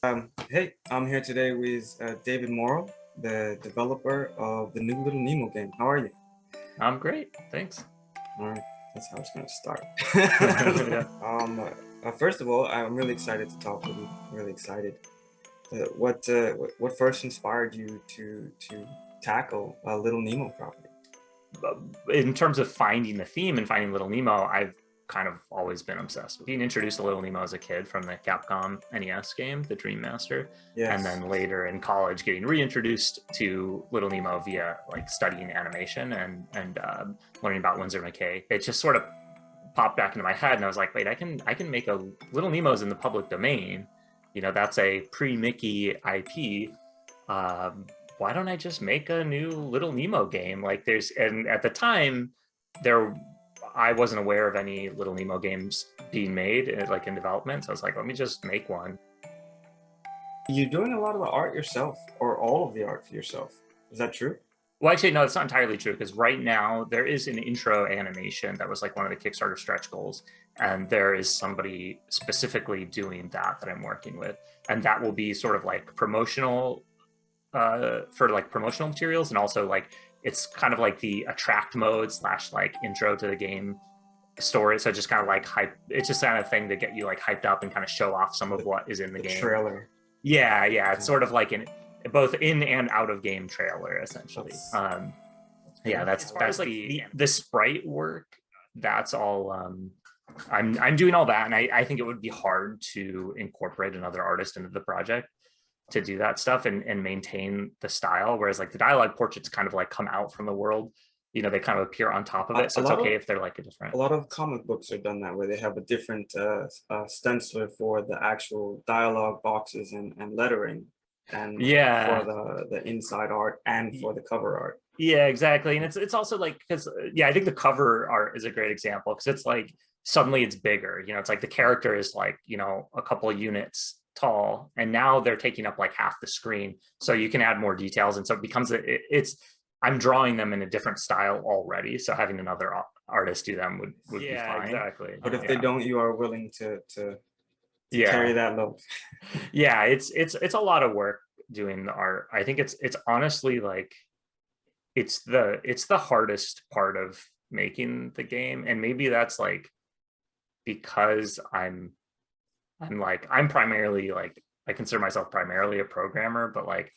Hey, I'm here today with David Mauro, the developer of the new Little Nemo game. How are you? I'm great, thanks. All right, that's how it's going to start. Yeah. First of all, I'm really excited to talk with you. Really excited. What first inspired you to tackle a Little Nemo property? In terms of finding the theme and finding Little Nemo, I've kind of always been obsessed with being introduced to Little Nemo as a kid from the Capcom NES game, The Dream Master, and Yes. then later in college getting reintroduced to Little Nemo via like studying animation and learning about Winsor McKay. It just sort of popped back into my head, and I was like, wait, I can make a Little Nemo's in the public domain. That's a pre-Mickey IP. Why don't I just make a new Little Nemo game? And at the time, there, I wasn't aware of any Little Nemo games being made, like in development. So I was like, let me just make one. You're doing a lot of the art yourself, or all of the art for yourself. Is that true? Well, actually, no, it's not entirely true because right now there is an intro animation that was like one of the Kickstarter stretch goals. And there is somebody specifically doing that I'm working with. And that will be sort of like promotional for like promotional materials, and also like it's kind of like the attract mode slash like intro to the game story. So just kind of like hype. It's just kind of thing to get you like hyped up and kind of show off some of what is in the The game. trailer. Yeah. It's sort of like an both in and out of game trailer essentially. Yeah, that's like the sprite work. That's all. I'm doing all that, and I think it would be hard to incorporate another artist into the project to do that stuff and maintain the style. Whereas like the dialogue portraits kind of like come out from the world, they kind of appear on top of it. So it's okay if they're like a different. A lot of comic books are done that way. They have a different stenciler for the actual dialogue boxes and lettering, and Yeah, for the inside art and for the cover art. yeah, exactly. And it's also like, because I think the cover art is a great example because it's like suddenly it's bigger. It's like the character is like a couple of units tall, and now they're taking up like half the screen, so you can add more details, and so it becomes it's I'm drawing them in a different style already, so having another artist do them would be fine. Exactly. But if they don't, you are willing to Yeah, carry that load. yeah, it's a lot of work doing the art. I think it's honestly like it's the hardest part of making the game, and maybe that's like because I'm primarily like, I consider myself primarily a programmer, but like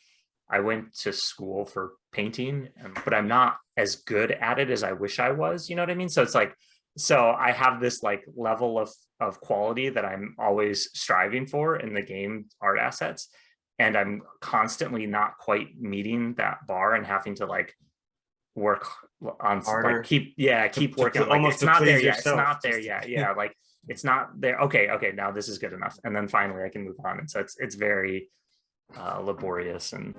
I went to school for painting, but I'm not as good at it as I wish I was. You know what I mean? So it's like, so I have this like level of quality that I'm always striving for in the game art assets. And I'm constantly not quite meeting that bar and having to like work on Harder. like keep working. Like almost it's to not please there yet. yourself. It's not there yet. Yeah, like it's not there. Okay, now this is good enough, and then finally I can move on. And so it's very laborious. And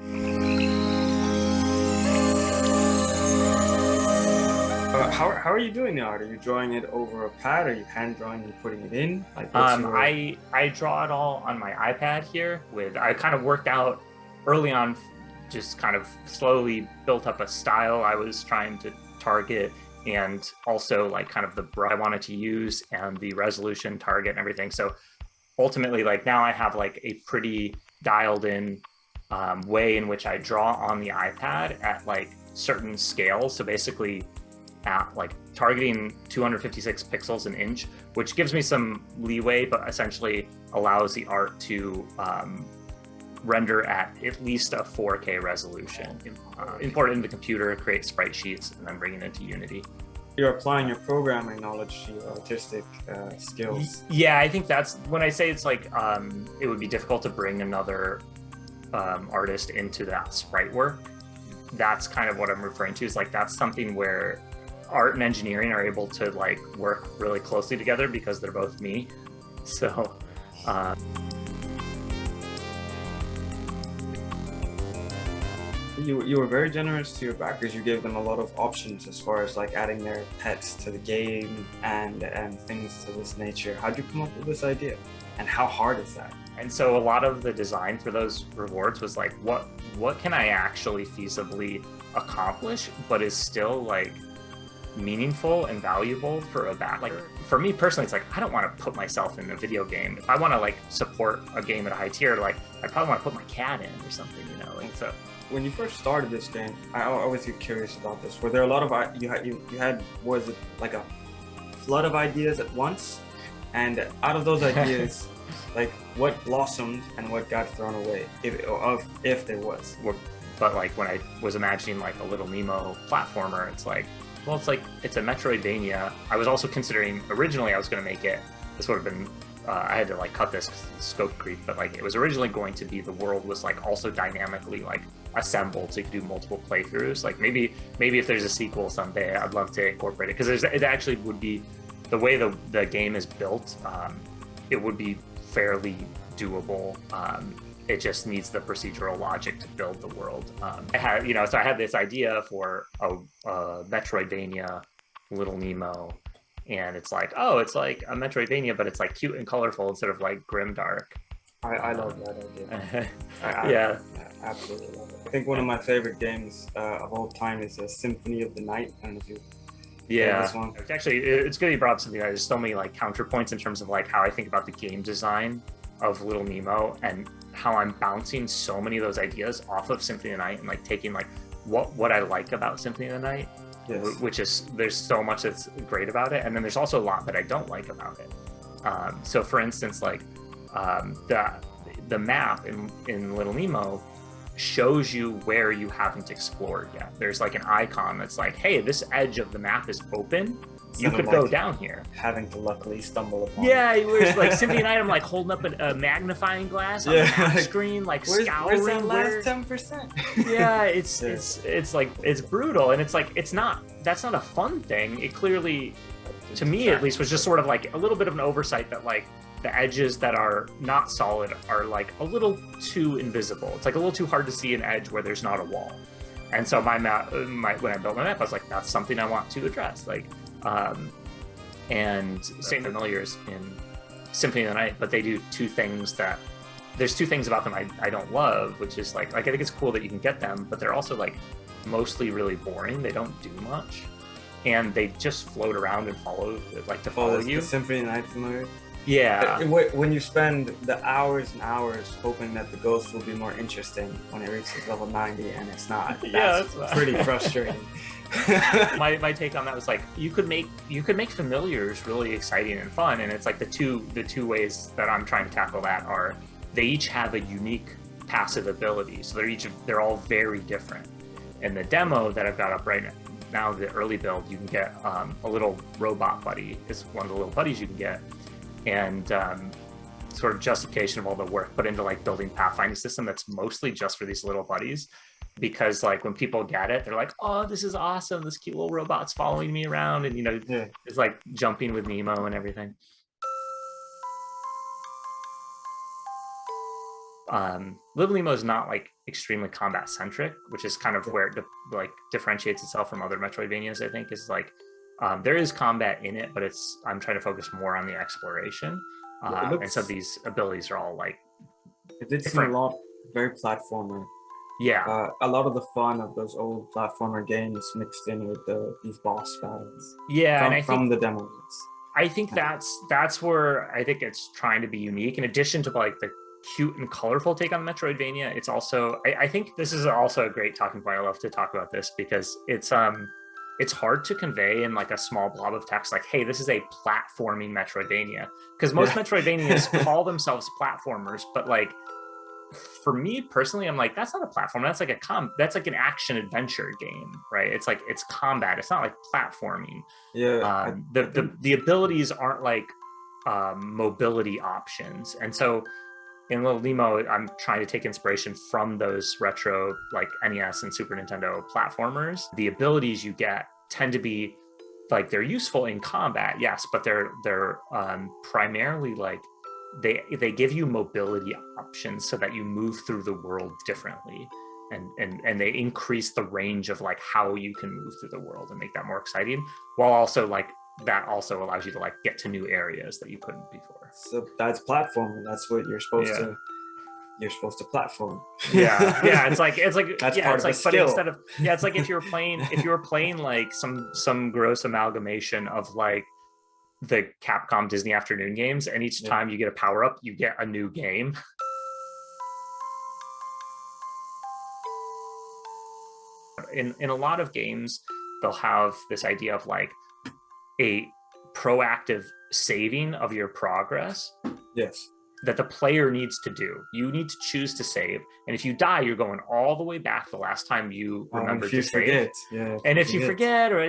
how are you doing the art? Are you drawing it over a pad? Are you hand drawing and putting it in? Like I draw it all on my iPad here. I kind of worked out early on, just kind of slowly built up a style I was trying to target, and also like kind of the brush I wanted to use and the resolution target and everything. So ultimately, like now I have like a pretty dialed in way in which I draw on the iPad at like certain scales. So basically at like targeting 256 pixels an inch, which gives me some leeway, but essentially allows the art to render at least a 4K resolution. Import it into the computer, create sprite sheets, and then bring it into Unity. You're applying your programming knowledge to your artistic skills. Yeah, I think that's when I say it's like it would be difficult to bring another artist into that sprite work. That's kind of what I'm referring to, is like that's something where art and engineering are able to like work really closely together because they're both me. So you were very generous to your backers. You gave them a lot of options as far as like adding their pets to the game and things to this nature. How'd you come up with this idea, and how hard is that? And so a lot of the design for those rewards was like, what can I actually feasibly accomplish, but is still like meaningful and valuable for a back. Like for me personally, it's like I don't want to put myself in a video game. If I want to like support a game at a high tier, like I probably want to put my cat in or something, you know. Like so. When you first started this game, I always get curious about this. Were there a lot of you had was it like a flood of ideas at once? And out of those ideas, like what blossomed and what got thrown away, if there was? But like when I was imagining like a Little Nemo platformer, it's like, well, it's a Metroidvania. I was also considering originally I was going to make it. This would have been I had to like cut this scope creep, but like it was originally going to be the world was like also dynamically like assembled so you could do multiple playthroughs. Like maybe if there's a sequel someday, I'd love to incorporate it because it actually would be the way the game is built. It would be fairly doable. It just needs the procedural logic to build the world. I had this idea for a Metroidvania Little Nemo. And it's like, oh, it's like a Metroidvania, but it's like cute and colorful instead of like grimdark. I love that idea. Yeah, I absolutely love it. I think one of my favorite games of all time is Symphony of the Night. I don't know if you this one. Actually, it's good you brought up something. There's so many like counterpoints in terms of like how I think about the game design of Little Nemo and how I'm bouncing so many of those ideas off of Symphony of the Night and like taking like what I like about Symphony of the Night. Yes. Which is there's so much that's great about it, and then there's also a lot that I don't like about it. So for instance, like the map in Little Nemo shows you where you haven't explored yet. There's like an icon that's like, hey, this edge of the map is open. You could go down here. Having to luckily stumble upon. Yeah, where's like Symphony of the Night, I'm like holding up a magnifying glass on the map screen, like scouring. Where's that last 10%? Yeah, it's like it's brutal, and it's like that's not a fun thing. It clearly, to me at least, was just sort of like a little bit of an oversight that like the edges that are not solid are like a little too invisible. It's like a little too hard to see an edge where there's not a wall. And so when I built my map, I was like, that's something I want to address. Like. And same familiars in Symphony of the Night, but they do there's two things about them I don't love, which is like I think it's cool that you can get them, but they're also like mostly really boring. They don't do much, and they just float around and follow you. The Symphony of the Night familiar? Yeah. When you spend the hours and hours hoping that the ghost will be more interesting when it reaches level 90 and it's not, that's pretty frustrating. my take on that was like you could make familiars really exciting and fun, and it's like the two ways that I'm trying to tackle that are they each have a unique passive ability, so they're all very different. In the demo that I've got up right now, the early build, you can get a little robot buddy. It's one of the little buddies you can get, and sort of justification of all the work put into like building pathfinding system that's mostly just for these little buddies. Because like when people get it, they're like, oh, this is awesome, this cute little robot's following me around, and it's like jumping with Nemo and everything. Little Nemo is not like extremely combat centric, which is kind of where it like differentiates itself from other Metroidvanias. I think is like there is combat in it, but I'm trying to focus more on the exploration, and so these abilities are all like it did seem a lot very platformer. Yeah, a lot of the fun of those old platformer games mixed in with these boss battles. Yeah, from the demos. I think that's where I think it's trying to be unique. In addition to like the cute and colorful take on Metroidvania, it's also I think this is also a great talking point. I love to talk about this because it's hard to convey in like a small blob of text like, hey, this is a platforming Metroidvania, because most Metroidvanias call themselves platformers, but like for me personally, I'm like, that's not a platform. That's like that's like an action adventure game, right? It's like it's combat. It's not like platforming. Yeah. The abilities aren't like mobility options, and so in Little Nemo, I'm trying to take inspiration from those retro like NES and Super Nintendo platformers. The abilities you get tend to be like they're useful in combat, yes, but they're primarily like. They give you mobility options so that you move through the world differently, and they increase the range of like how you can move through the world and make that more exciting, while also like that also allows you to like get to new areas that you couldn't before. So that's platforming. That's what you're supposed to you're supposed to platform. Yeah, it's like That's yeah, part it's of like, the but skill. instead of, yeah, it's like if you were playing like some gross amalgamation of like the Capcom Disney afternoon games, and each Yeah. time you get a power up, you get a new game. In a lot of games, they'll have this idea of like a proactive saving of your progress Yes. that the player needs to do. You need to choose to save, and if you die, you're going all the way back to the last time you remembered If you to save. forget, yeah. And if you forget, or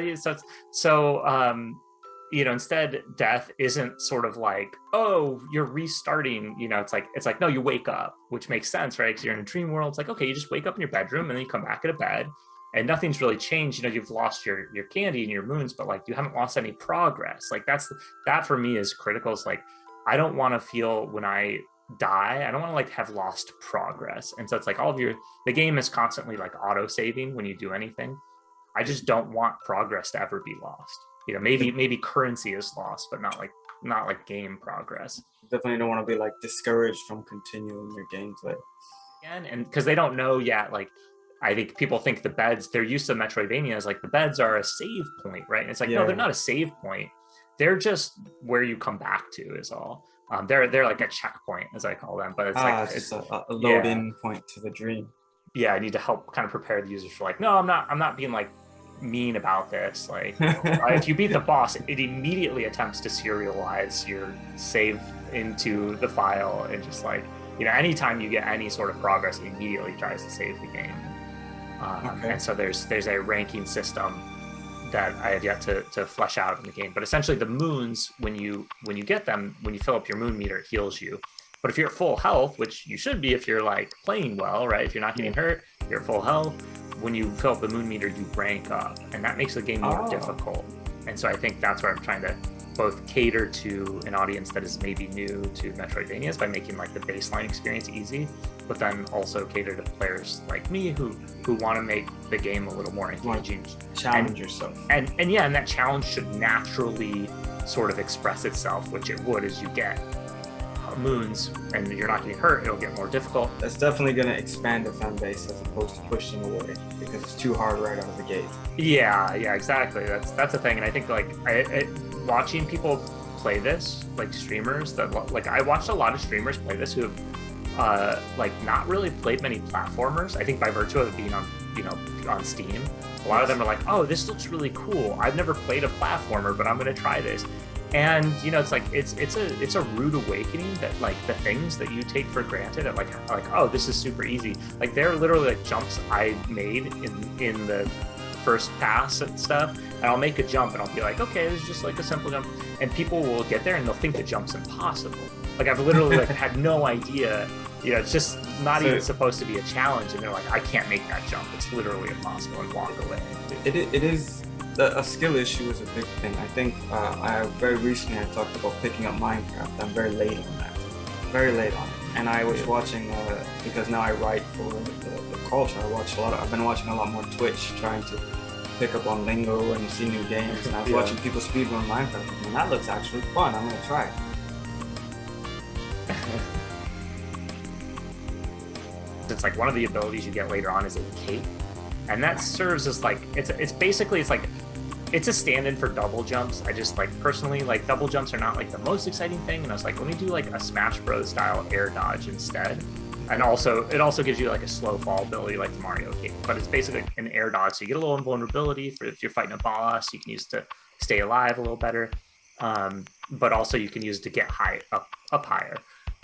instead, death isn't sort of like, oh, you're restarting. It's like no, you wake up, which makes sense, right? Because you're in a dream world. It's like, okay, you just wake up in your bedroom and then you come back into bed, and nothing's really changed. You've lost your candy and your moons, but like you haven't lost any progress. Like that for me is critical. It's like I don't want to feel when I die, I don't want to like have lost progress. And so it's like the game is constantly like auto saving when you do anything. I just don't want progress to ever be lost. Maybe currency is lost, but not like game progress. Definitely don't want to be like discouraged from continuing your gameplay. And because they don't know yet, like I think people think the beds, their use of Metroidvania is like the beds are a save point, right? And it's like, no, they're not a save point. They're just where you come back to is all. They're like a checkpoint, as I call them, but it's a load-in point to the dream. Yeah, I need to help kind of prepare the users for like, no, I'm not being like mean about this. Like, if you beat the boss, it immediately attempts to serialize your save into the file, and just like, anytime you get any sort of progress, it immediately tries to save the game. And so there's a ranking system that I have yet to flesh out in the game. But essentially, the moons, when you get them, when you fill up your moon meter, it heals you. But if you're at full health, which you should be if you're like playing well, right? If you're not getting hurt, you're at full health. When you fill up the moon meter, you rank up, and that makes the game more difficult. And so I think that's where I'm trying to both cater to an audience that is maybe new to Metroidvanias by making like the baseline experience easy, but then also cater to players like me who want to make the game a little more engaging. Challenge yourself. And that challenge should naturally sort of express itself, which it would as you get moons and you're not getting hurt. It'll get more difficult. That's definitely going to expand the fan base as opposed to pushing away because it's too hard right out of the gate. Yeah, exactly. That's the thing. And I think like watching people play this, like streamers that like I watched a lot of streamers play this who have like not really played many platformers. I think by virtue of it being on Steam, a lot of them are like, oh, this looks really cool. I've never played a platformer, but I'm going to try this. And it's like it's a rude awakening that like the things that you take for granted and like oh, this is super easy. Like they're literally like jumps I made in the first pass and stuff, and I'll make a jump and I'll be like, okay, this is just like a simple jump, and people will get there and they'll think the jump's impossible. Like I've literally like had no idea, it's just not even supposed to be a challenge, and they're like, I can't make that jump, it's literally impossible, and walk away. It is a skill issue is a big thing. I think I very recently I talked about picking up Minecraft. I'm very late on that, and I was watching because now I write for the culture. I've been watching a lot more Twitch, trying to pick up on lingo and see new games, and I was watching people speedrun Minecraft, and that looks actually fun. I'm gonna try it. It's like one of the abilities you get later on is a cape, and that serves as like it's basically it's a stand-in for double jumps. I just like personally like double jumps are not like the most exciting thing, and I was like, let me do like a Smash Bros style air dodge instead. And also it also gives you like a slow fall ability like the Mario cape, but it's basically an air dodge, so you get a little invulnerability for if you're fighting a boss. You can use to stay alive a little better, but also you can use it to get up higher,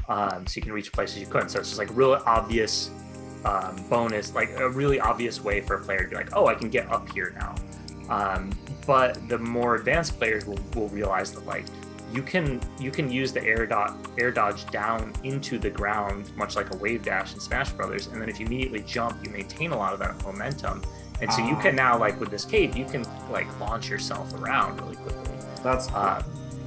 so you can reach places you couldn't. So it's just like real obvious bonus, like a really obvious way for a player to be like, oh, I can get up here now. But the more advanced players will realize that like you can use the air dodge down into the ground, much like a wave dash in Smash Brothers, and then if you immediately jump, you maintain a lot of that momentum, and so you can now, like with this cape, you can like launch yourself around really quickly. That's cool.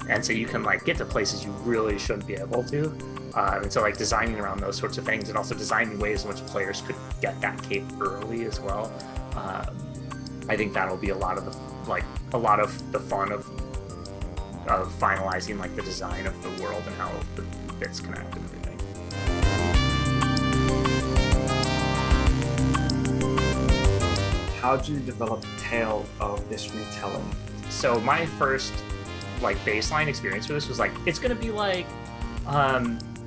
And so you can like get to places you really shouldn't be able to. And so like designing around those sorts of things, and also designing ways in which players could get that cape early as well. I think that'll be a lot of the fun of finalizing like the design of the world and how the bits connect and everything. how do you develop the tale of this retelling? So my first like baseline experience for this was like, it's gonna be like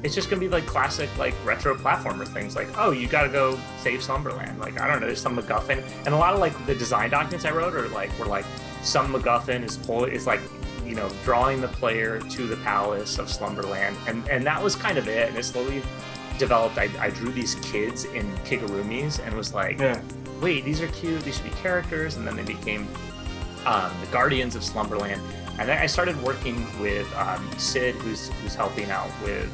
it's just gonna be like classic like retro platformer things, like, oh, you gotta go save Slumberland, like, I don't know, there's some MacGuffin. And a lot of like the design documents I wrote are like, were like, some MacGuffin is like, you know, drawing the player to the palace of Slumberland, and that was kind of it. And it slowly developed. I drew these kids in kigurumis and was like, Yeah. wait, these are cute, these should be characters. And then they became the Guardians of Slumberland. And then I started working with Sid, who's helping out with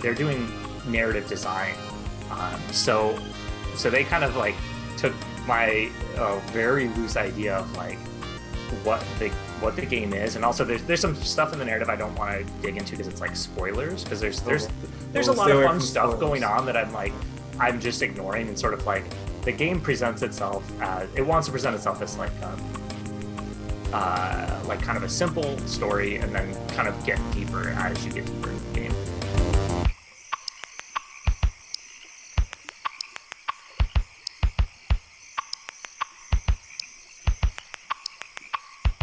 they're doing narrative design. So they kind of like took my very loose idea of like what the game is, and also there's some stuff in the narrative I don't want to dig into because it's like spoilers, because there's a lot of fun stuff going on that I'm just ignoring, and sort of like the game presents itself as it wants to present itself as like kind of a simple story, and then kind of get deeper as you get deeper in the game.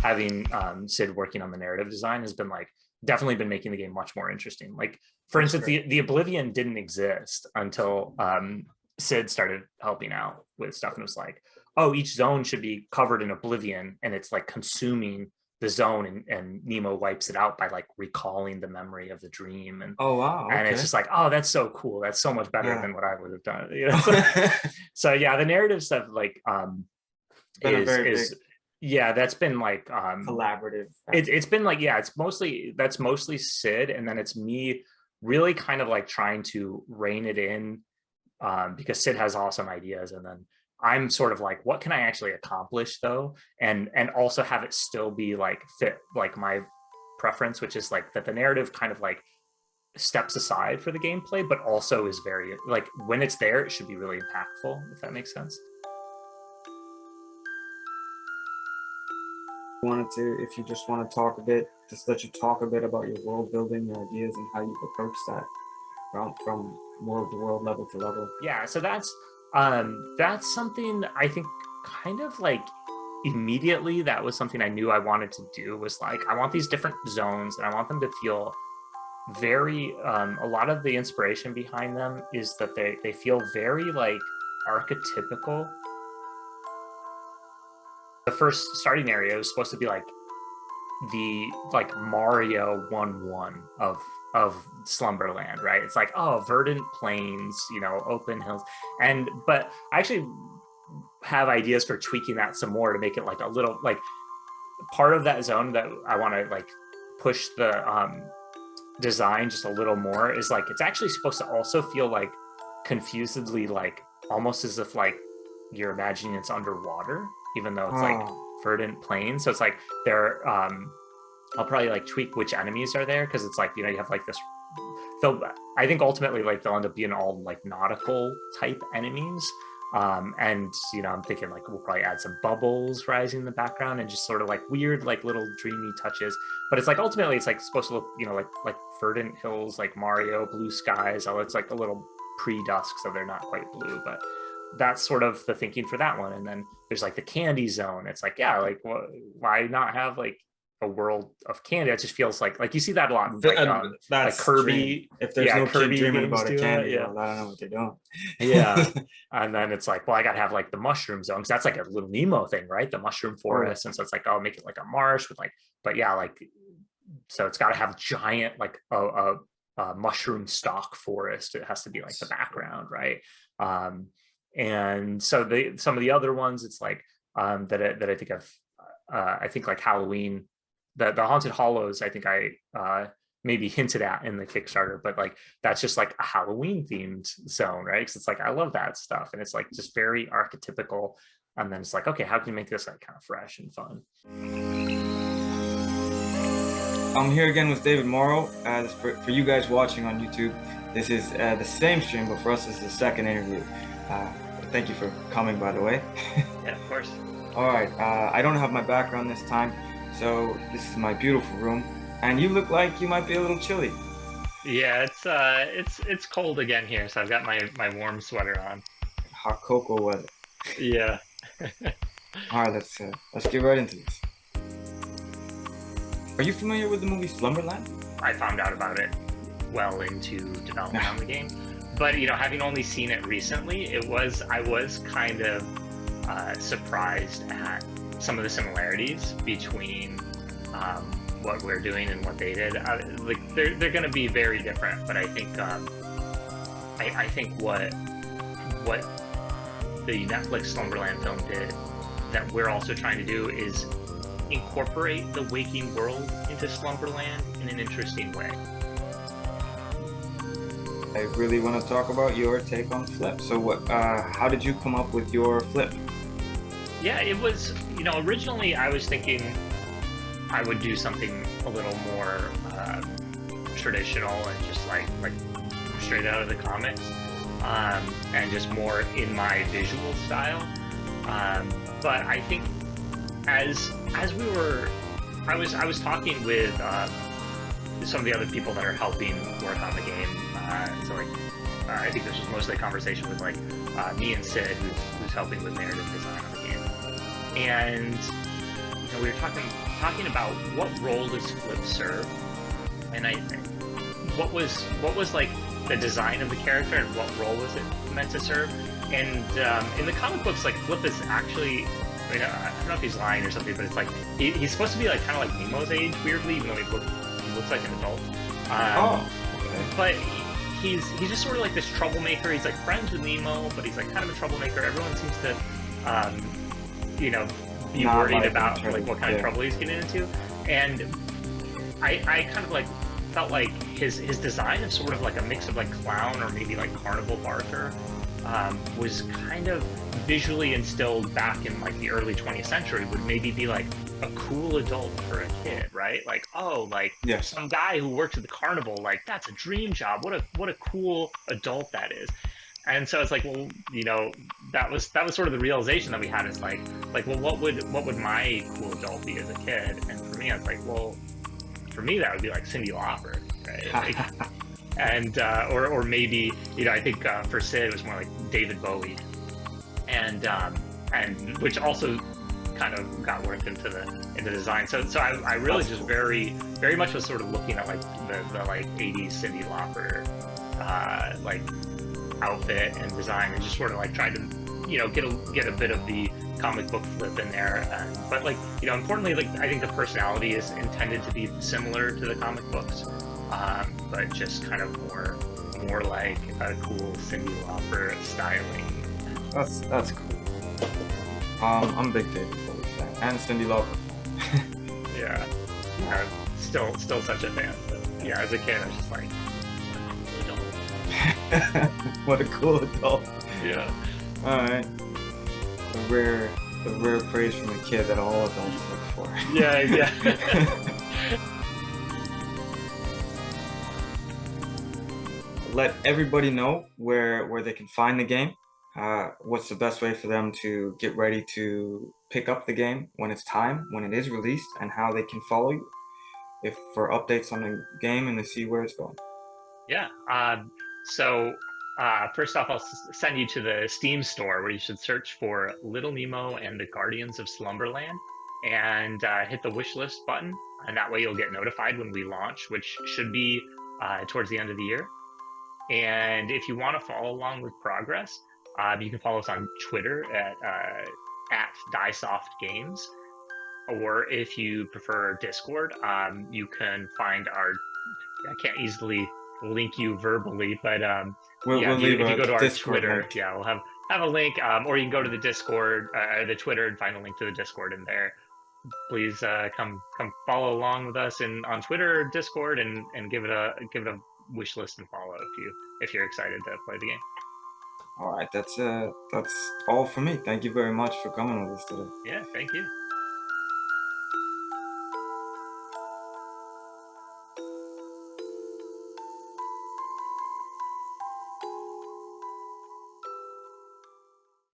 Having Sid working on the narrative design has been like definitely been making the game much more interesting. Like, for instance, the Oblivion didn't exist until Sid started helping out with stuff, and it was like, oh, each zone should be covered in Oblivion, and it's like consuming the zone, and Nemo wipes it out by like recalling the memory of the dream. And oh wow, okay. And it's just like, oh, that's so cool, that's so much better than what I would have done, you know? So yeah, the narrative stuff like is yeah, that's been like collaborative. It's been like, yeah, that's mostly Sid, and then it's me really kind of like trying to rein it in, because Sid has awesome ideas, and then I'm sort of like, what can I actually accomplish though, and also have it still be like fit like my preference, which is like that the narrative kind of like steps aside for the gameplay, but also is very like, when it's there, it should be really impactful, if that makes sense. If you just want to talk a bit, just let you talk a bit about your world building, your ideas, and how you approach that from world to world, level to level. Yeah, so that's something I think kind of like immediately that was something I knew I wanted to do, was like, I want these different zones and I want them to feel very a lot of the inspiration behind them is that they feel very like archetypical. The first starting area was supposed to be like the like Mario 1-1 of Slumberland, right? It's like, oh, verdant plains, you know, open hills. But I actually have ideas for tweaking that some more to make it like a little like part of that zone that I want to like push the design just a little more is like, it's actually supposed to also feel like confusedly like almost as if like you're imagining it's underwater, even though it's like verdant plains. So it's like there I'll probably like tweak which enemies are there, because it's like, you know, you have like this, I think ultimately like they'll end up being all like nautical type enemies, and you know, I'm thinking like we'll probably add some bubbles rising in the background and just sort of like weird like little dreamy touches. But it's like ultimately it's like supposed to look, you know, like verdant hills, like Mario, blue skies. Oh, it's like a little pre-dusk, so they're not quite blue, but that's sort of the thinking for that one. And then there's like the candy zone. It's like, yeah, like why not have like a world of candy? It just feels like you see that a lot, like Kirby. If there's no Kirby kid dreaming about a candy, yeah. well, I don't know what they're doing. Yeah. And then it's like, well, I gotta have like the mushroom zone, because that's like a little Nemo thing, right? The mushroom forest. And so it's like, I'll make it like a marsh with like, but yeah, like, so it's got to have giant like a mushroom stalk forest. It has to be like the background, right? And so some of the other ones, it's like that I think I think like Halloween, the Haunted Hollows, I think I maybe hinted at in the Kickstarter, but like that's just like a Halloween themed zone, right? Because it's like, I love that stuff, and it's like just very archetypical. And then it's like, okay, how can you make this like kind of fresh and fun? I'm here again with David Mauro. For you guys watching on YouTube, this is the same stream, but for us, this is the second interview. Thank you for coming, by the way. Yeah, of course. All right, I don't have my background this time, so this is my beautiful room, and you look like you might be a little chilly. Yeah, it's cold again here, so I've got my warm sweater on. hot cocoa weather. Yeah. All right, let's get right into this. Are you familiar with the movie Slumberland? I found out about it well into development on the game, but having only seen it recently, I was kind of surprised at some of the similarities between what we're doing and what they did. Like they're going to be very different, but I think I think what the Netflix Slumberland film did that we're also trying to do is incorporate the waking world into Slumberland in an interesting way. I really want to talk about your take on Flip. So how did you come up with your Flip? Yeah, it was, originally I was thinking I would do something a little more traditional and just like straight out of the comics, and just more in my visual style. But I think as we were, I was talking with some of the other people that are helping work on the game. So I think this was mostly a conversation with me and Sid, who's helping with narrative design on the game, and we were talking about what role does Flip serve, and what was like the design of the character and what role was it meant to serve. And in the comic books, like Flip is actually, I don't know if he's lying or something, but it's like he's supposed to be kind of like Nemo's age, weirdly, even though he looks like an adult. Okay. But he's just sort of like this troublemaker. He's like friends with Nemo, but he's like kind of a troublemaker. Everyone seems to, be Not worried like about him, what kind of trouble he's getting into. And I kind of felt like his design of sort of like a mix of clown or maybe carnival barker was kind of visually instilled back in the early 20th century, would maybe be a cool adult for a kid, right? Yes. Some guy who works at the carnival, that's a dream job. What a cool adult that is. And so it's well, that was sort of the realization that we had. Is well, what would my cool adult be as a kid? And for me, I was well, for me that would be Cyndi Lauper, right? And or maybe I think for Sid it was more David Bowie, and which also kind of got worked into the design. So I really just very very much was sort of looking at the 80s Cyndi Lauper outfit and design, and just sort of tried to get a bit of the comic book Flip in there. But importantly, I think the personality is intended to be similar to the comic books, but just kind of more like a cool Cyndi Lauper styling. That's cool. I'm a big David Bowie fan and Cyndi Lauper. Yeah, still such a fan. But yeah, as a kid, I was just what a cool adult. Yeah. All right. The rare praise from a kid that all adults look for. Yeah. Let everybody know where they can find the game. What's the best way for them to get ready to pick up the game when it's time, when it is released, and how they can follow you for updates on the game and to see where it's going. Yeah. So first off, I'll send you to the Steam store, where you should search for Little Nemo and the Guardians of Slumberland, and hit the wish list button, and that way you'll get notified when we launch, which should be towards the end of the year. And if you want to follow along with progress, you can follow us on Twitter at DieSoftGames, or if you prefer Discord, you can find I can't easily link you verbally, but We'll if you go to our Discord Twitter, link. we'll have a link, or you can go to the Discord, the Twitter, and find a link to the Discord in there. Please come follow along with us on Twitter or Discord, and give it a wish list and follow if you're excited to play the game. All right, that's all for me. Thank you very much for coming with us today. Yeah, thank you.